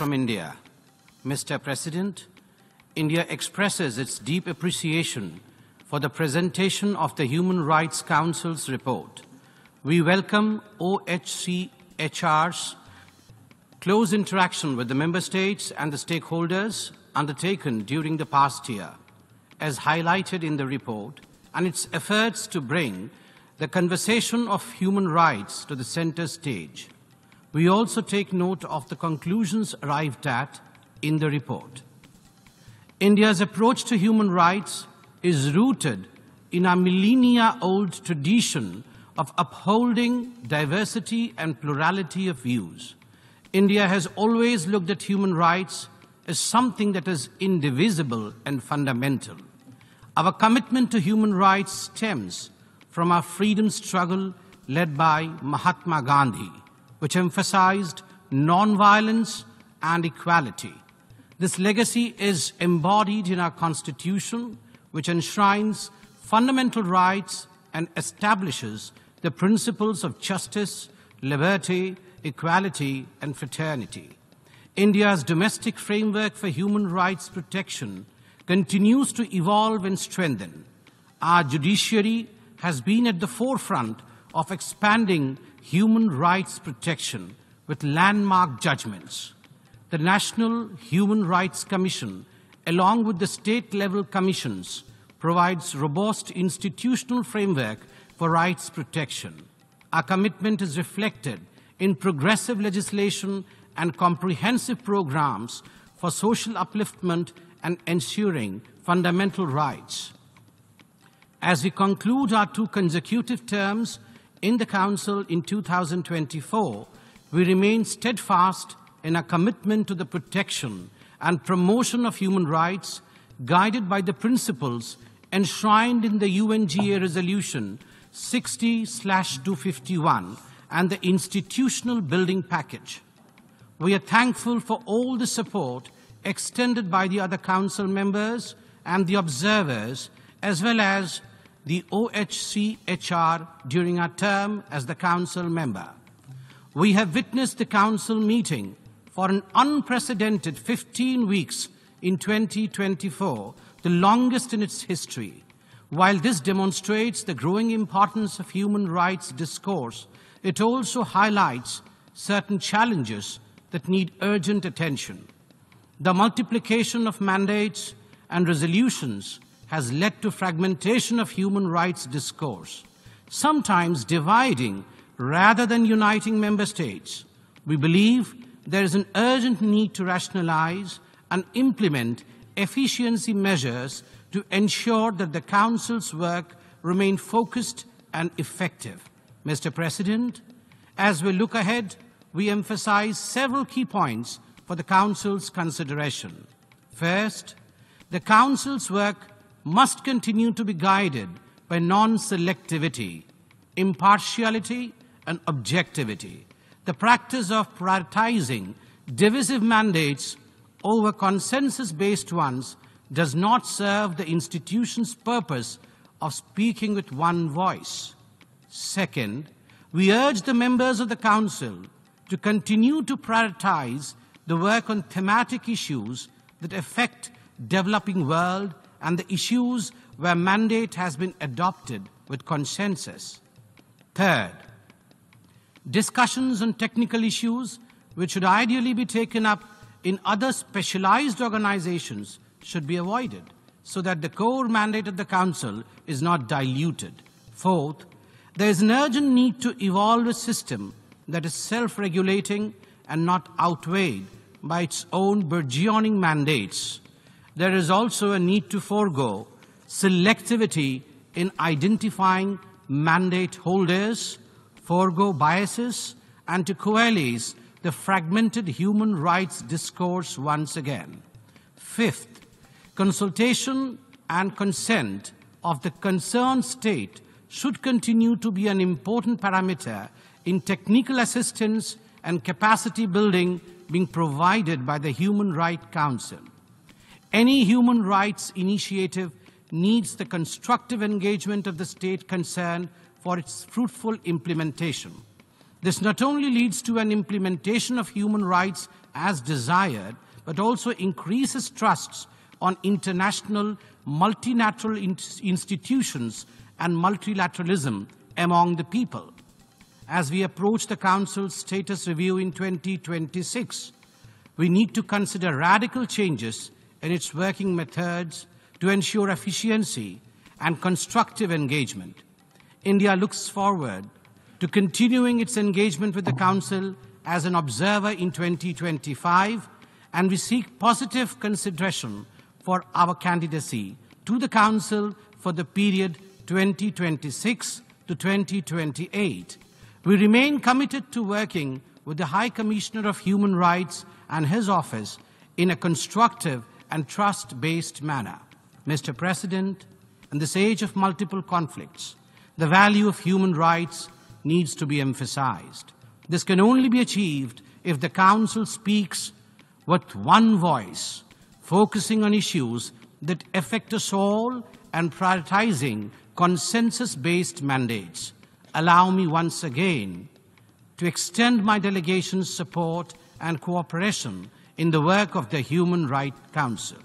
from India. Mr. President, India expresses its deep appreciation for the presentation of the Human Rights Council's report. We welcome OHCHR's close interaction with the member states and the stakeholders undertaken during the past year, as highlighted in the report, and its efforts to bring the conversation of human rights to the center stage. We also take note of the conclusions arrived at in the report. India's approach to human rights is rooted in a millennia-old tradition of upholding diversity and plurality of views. India has always looked at human rights as something that is indivisible and fundamental. Our commitment to human rights stems from our freedom struggle led by Mahatma Gandhi, which emphasized non-violence and equality. This legacy is embodied in our Constitution, which enshrines fundamental rights and establishes the principles of justice, liberty, equality, and fraternity. India's domestic framework for human rights protection continues to evolve and strengthen. Our judiciary has been at the forefront of expanding human rights protection with landmark judgments. The National Human Rights Commission, along with the state-level commissions, provides robust institutional framework for rights protection. Our commitment is reflected in progressive legislation and comprehensive programs for social upliftment and ensuring fundamental rights. As we conclude our 2 consecutive terms in the Council in 2024, we remain steadfast in our commitment to the protection and promotion of human rights, guided by the principles enshrined in the UNGA Resolution 60/251 and the institutional building package. We are thankful for all the support extended by the other Council members and the observers, as well as the OHCHR during our term as the Council member. We have witnessed the Council meeting for an unprecedented 15 weeks in 2024, the longest in its history. While this demonstrates the growing importance of human rights discourse, it also highlights certain challenges that need urgent attention. The multiplication of mandates and resolutions has led to fragmentation of human rights discourse, sometimes dividing rather than uniting member states. We believe there is an urgent need to rationalize and implement efficiency measures to ensure that the Council's work remain focused and effective. Mr. President, as we look ahead, we emphasize several key points for the Council's consideration. First, the Council's work must continue to be guided by non-selectivity, impartiality, and objectivity. The practice of prioritizing divisive mandates over consensus-based ones does not serve the institution's purpose of speaking with one voice. Second, we urge the members of the Council to continue to prioritize the work on thematic issues that affect developing world and the issues where mandate has been adopted with consensus. Third, discussions on technical issues which should ideally be taken up in other specialized organizations should be avoided so that the core mandate of the Council is not diluted. Fourth, there is an urgent need to evolve a system that is self-regulating and not outweighed by its own burgeoning mandates. There is also a need to forego selectivity in identifying mandate holders, forego biases, and to coalesce the fragmented human rights discourse once again. Fifth, consultation and consent of the concerned state should continue to be an important parameter in technical assistance and capacity building being provided by the Human Rights Council. Any human rights initiative needs the constructive engagement of the state concerned for its fruitful implementation. This not only leads to an implementation of human rights as desired, but also increases trusts on international multilateral institutions and multilateralism among the people. As we approach the Council's status review in 2026, we need to consider radical changes in its working methods to ensure efficiency and constructive engagement. India looks forward to continuing its engagement with the Council as an observer in 2025, and we seek positive consideration for our candidacy to the Council for the period 2026 to 2028. We remain committed to working with the High Commissioner of Human Rights and his office in a constructive and trust-based manner. Mr. President, in this age of multiple conflicts, the value of human rights needs to be emphasized. This can only be achieved if the Council speaks with one voice, focusing on issues that affect us all and prioritizing consensus-based mandates. Allow me once again to extend my delegation's support and cooperation in the work of the Human Rights Council.